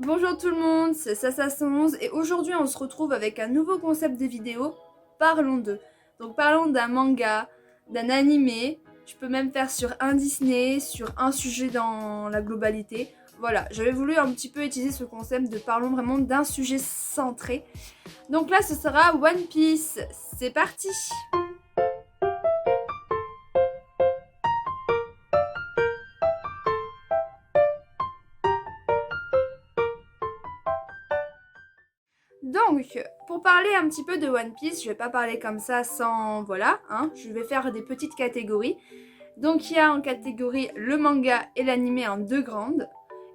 Bonjour tout le monde, c'est Sassa11 et aujourd'hui on se retrouve avec un nouveau concept de vidéo, parlons d'eux. Donc parlons d'un manga, d'un animé, je peux même faire sur un Disney, sur un sujet dans la globalité. Voilà, j'avais voulu un petit peu utiliser ce concept de parlons vraiment d'un sujet centré. Donc là ce sera One Piece, c'est parti! Donc, pour parler un petit peu de One Piece, je vais pas parler comme ça sans... Voilà, hein, je vais faire des petites catégories. Donc il y a en catégorie le manga et l'anime en deux grandes.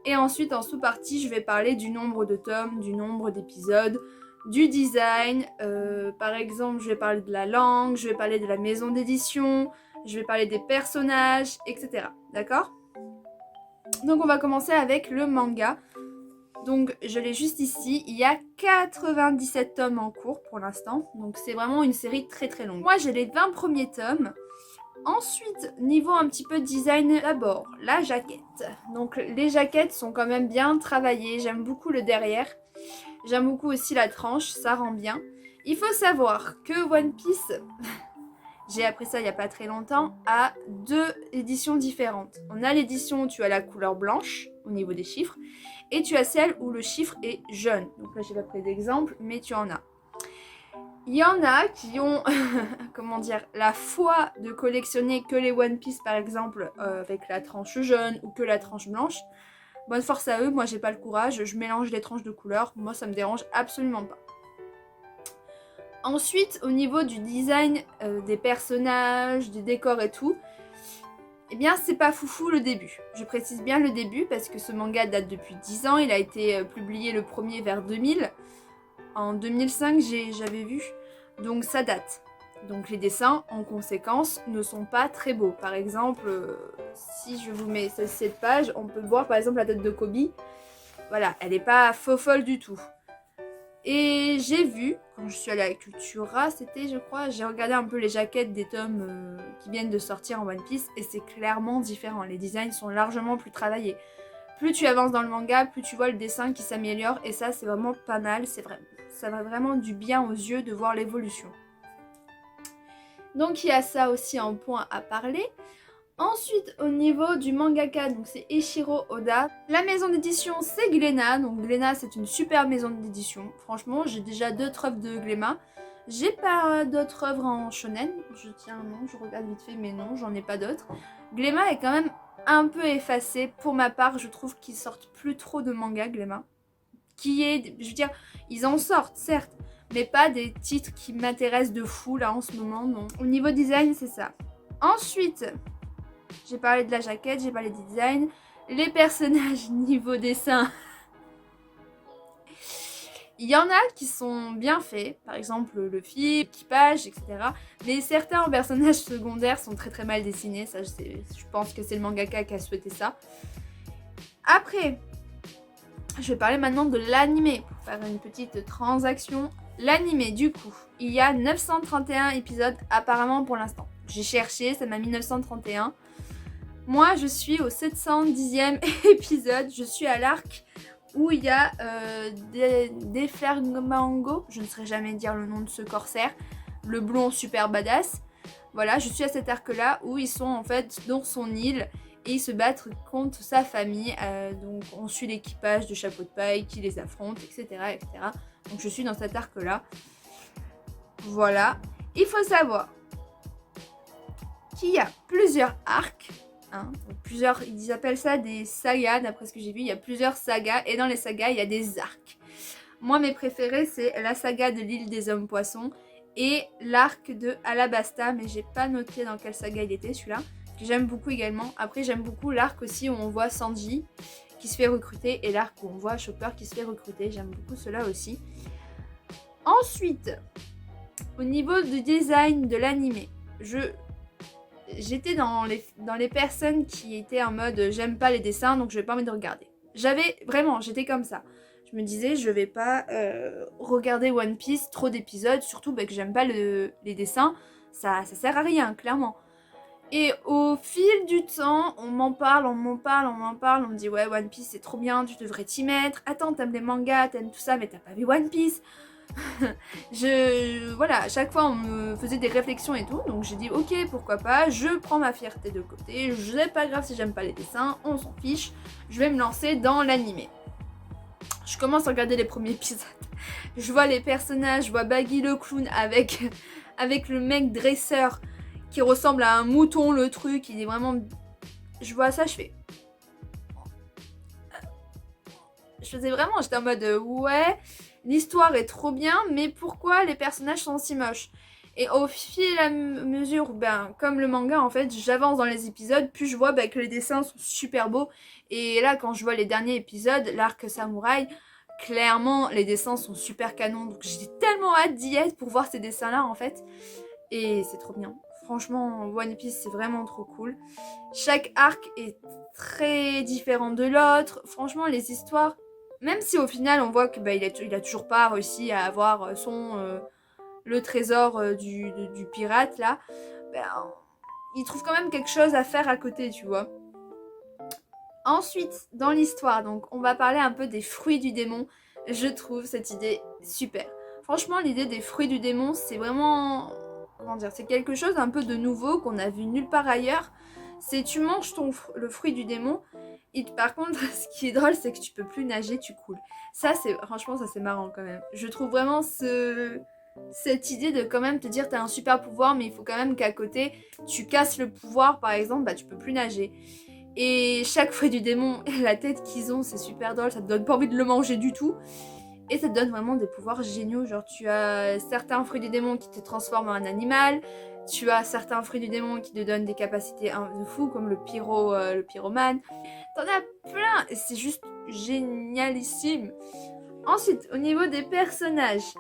Et ensuite en sous-partie, je vais parler du nombre de tomes, du nombre d'épisodes, du design. Par exemple, je vais parler de la langue, je vais parler de la maison d'édition, je vais parler des personnages, etc. D'accord? Donc on va commencer avec le manga. Donc je l'ai juste ici, il y a 97 tomes en cours pour l'instant, donc c'est vraiment une série très très longue. Moi j'ai les 20 premiers tomes. Ensuite, niveau un petit peu design, d'abord la jaquette. Donc les jaquettes sont quand même bien travaillées, j'aime beaucoup le derrière. J'aime beaucoup aussi la tranche, ça rend bien. Il faut savoir que One Piece, j'ai appris ça il n'y a pas très longtemps, a deux éditions différentes. On a l'édition où tu as la couleur blanche au niveau des chiffres, et tu as celle où le chiffre est jaune. Donc là j'ai pas pris d'exemple, mais tu en as. Il y en a qui ont, comment dire, la foi de collectionner que les One Piece par exemple avec la tranche jaune ou que la tranche blanche. Bonne force à eux, moi j'ai pas le courage, je mélange les tranches de couleurs, moi ça me dérange absolument pas. Ensuite, au niveau du design des personnages, du décor et tout, eh bien c'est pas foufou le début. Je précise bien le début parce que ce manga date depuis 10 ans, il a été publié le premier vers 2000. En 2005 j'avais vu, donc ça date. Donc les dessins en conséquence ne sont pas très beaux. Par exemple, si je vous mets cette page, on peut voir par exemple la tête de Kobe. Voilà, elle n'est pas faux folle du tout. Et j'ai vu, quand je suis allée à Cultura, c'était je crois, j'ai regardé un peu les jaquettes des tomes qui viennent de sortir en One Piece et c'est clairement différent. Les designs sont largement plus travaillés. Plus tu avances dans le manga, plus tu vois le dessin qui s'améliore et ça c'est vraiment pas mal, c'est vrai. Ça va vraiment du bien aux yeux de voir l'évolution. Donc il y a ça aussi en point à parler. Ensuite, au niveau du mangaka, donc c'est Eiichiro Oda. La maison d'édition, c'est Glénat. Donc Glénat, c'est une super maison d'édition. Franchement, j'ai déjà 2 œuvres de Glénat. J'ai pas d'autres œuvres en shonen. Je tiens un nom, je regarde vite fait, mais non, j'en ai pas d'autres. Glénat est quand même un peu effacé. Pour ma part, je trouve qu'ils sortent plus trop de mangas, Glénat. Je veux dire, ils en sortent, certes, mais pas des titres qui m'intéressent de fou là en ce moment, non. Au niveau design, c'est ça. Ensuite, j'ai parlé de la jaquette, j'ai parlé du design. Les personnages niveau dessin, il y en a qui sont bien faits, par exemple le fil, l'équipage, etc. Mais certains personnages secondaires sont très très mal dessinés, ça je pense que c'est le mangaka qui a souhaité ça. Après, je vais parler maintenant de l'animé, pour faire une petite transaction. L'animé, du coup, il y a 931 épisodes apparemment pour l'instant. J'ai cherché, ça m'a mis 931. Moi, je suis au 710e épisode. Je suis à l'arc où il y a des Flamingo. Je ne saurais jamais dire le nom de ce corsaire. Le blond super badass. Voilà, je suis à cet arc-là où ils sont en fait dans son île et ils se battent contre sa famille. Donc on suit l'équipage de Chapeau de Paille qui les affronte, etc., etc. Donc je suis dans cet arc-là. Voilà. Il faut savoir qu'il y a plusieurs arcs. Hein, plusieurs, ils appellent ça des sagas, d'après ce que j'ai vu, il y a plusieurs sagas, et dans les sagas, il y a des arcs. Moi, mes préférés, c'est la saga de l'île des hommes poissons et l'arc de Alabasta, mais j'ai pas noté dans quelle saga il était, celui-là, que j'aime beaucoup également. Après, j'aime beaucoup l'arc aussi où on voit Sanji qui se fait recruter, et l'arc où on voit Chopper qui se fait recruter, j'aime beaucoup cela aussi. Ensuite, au niveau du design de l'animé, j'étais dans les personnes qui étaient en mode j'aime pas les dessins donc je vais pas envie de regarder. J'étais comme ça. Je me disais je vais pas regarder One Piece, trop d'épisodes, surtout que j'aime pas les dessins, ça sert à rien clairement. Et au fil du temps, on m'en parle, on me dit ouais One Piece c'est trop bien, tu devrais t'y mettre. Attends, t'aimes les mangas, t'aimes tout ça, mais t'as pas vu One Piece. Voilà, à chaque fois on me faisait des réflexions et tout, donc j'ai dit ok pourquoi pas, je prends ma fierté de côté, c'est pas grave si j'aime pas les dessins, on s'en fiche, je vais me lancer dans l'animé. Je commence à regarder les premiers épisodes, je vois les personnages, je vois Baggy le clown avec le mec dresseur qui ressemble à un mouton, le truc, il est vraiment... Je vois ça, je fais... Je faisais vraiment, j'étais en mode ouais, l'histoire est trop bien, mais pourquoi les personnages sont si moches? Et au fil et à mesure, ben, comme le manga en fait, j'avance dans les épisodes, puis je vois ben, que les dessins sont super beaux. Et là, quand je vois les derniers épisodes, l'arc samouraï, clairement, les dessins sont super canons. Donc j'ai tellement hâte d'y être pour voir ces dessins-là en fait. Et c'est trop bien. Franchement, One Piece, c'est vraiment trop cool. Chaque arc est très différent de l'autre. Franchement, les histoires, même si au final on voit que bah, il a toujours pas réussi à avoir le trésor du pirate là, ben, il trouve quand même quelque chose à faire à côté, tu vois. Ensuite, dans l'histoire, donc on va parler un peu des fruits du démon. Je trouve cette idée super. Franchement, l'idée des fruits du démon, c'est vraiment, comment dire, c'est quelque chose un peu de nouveau qu'on a vu nulle part ailleurs. C'est tu manges le fruit du démon et par contre, ce qui est drôle, c'est que tu peux plus nager, tu coules. Ça, c'est franchement, ça c'est marrant quand même. Je trouve vraiment cette idée de quand même te dire t'as un super pouvoir, mais il faut quand même qu'à côté tu casses le pouvoir, par exemple, bah tu peux plus nager. Et chaque fruit du démon, la tête qu'ils ont, c'est super drôle, ça te donne pas envie de le manger du tout. Et ça te donne vraiment des pouvoirs géniaux. Genre, tu as certains fruits du démon qui te transforment en un animal. Tu as certains fruits du démon qui te donnent des capacités de fou, comme le pyromane. T'en as plein et c'est juste génialissime. Ensuite, au niveau des personnages,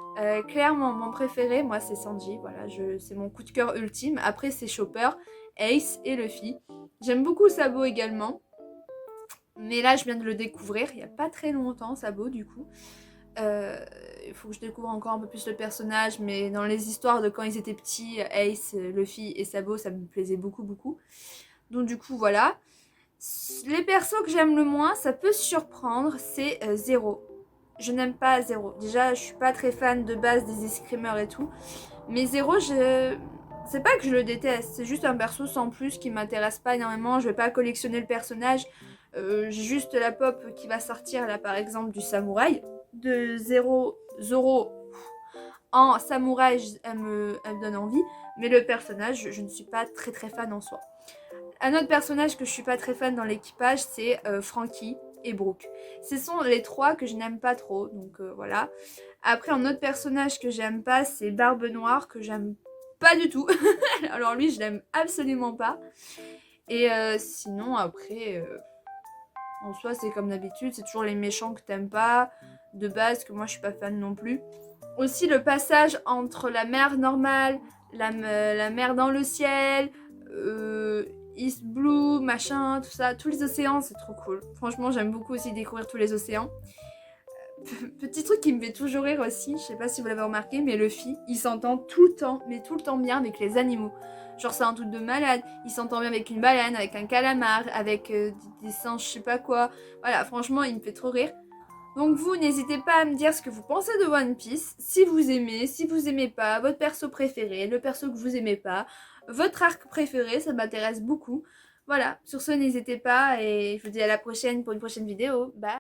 clairement, mon préféré, moi, c'est Sanji. Voilà, c'est mon coup de cœur ultime. Après, c'est Chopper, Ace et Luffy. J'aime beaucoup Sabo également. Mais là, je viens de le découvrir il n'y a pas très longtemps, Sabo, du coup. Il faut que je découvre encore un peu plus le personnage, mais dans les histoires de quand ils étaient petits, Ace, Luffy et Sabo, ça me plaisait beaucoup, beaucoup. Donc du coup, voilà. Les persos que j'aime le moins, ça peut surprendre, c'est Zero. Je n'aime pas Zero. Déjà, je suis pas très fan de base des escrimeurs et tout. Mais Zero, c'est pas que je le déteste, c'est juste un perso sans plus qui m'intéresse pas énormément. Je vais pas collectionner le personnage. J'ai juste la pop qui va sortir là par exemple du samouraï. De Zoro en samouraï, elle me donne envie. Mais le personnage, je ne suis pas très très fan en soi. Un autre personnage que je suis pas très fan dans l'équipage, c'est Frankie et Brooke. Ce sont les trois que je n'aime pas trop, donc voilà. Après, un autre personnage que j'aime pas, c'est Barbe Noire, que j'aime pas du tout. Alors lui, je l'aime absolument pas. Et sinon, après, en soi, c'est comme d'habitude, c'est toujours les méchants que t'aimes pas, de base, que moi je suis pas fan non plus. Aussi, le passage entre la mer normale, la mer dans le ciel, East Blue, machin, tout ça, tous les océans, c'est trop cool. Franchement, j'aime beaucoup aussi découvrir tous les océans. Petit truc qui me fait toujours rire aussi, je sais pas si vous l'avez remarqué, mais Luffy, il s'entend tout le temps, mais tout le temps bien avec les animaux. Genre c'est un truc de malade, il s'entend bien avec une baleine, avec un calamar, avec des singes, je sais pas quoi. Voilà, franchement, il me fait trop rire. Donc vous, n'hésitez pas à me dire ce que vous pensez de One Piece, si vous aimez pas, votre perso préféré, le perso que vous aimez pas, votre arc préféré, ça m'intéresse beaucoup. Voilà, sur ce, n'hésitez pas et je vous dis à la prochaine pour une prochaine vidéo. Bye!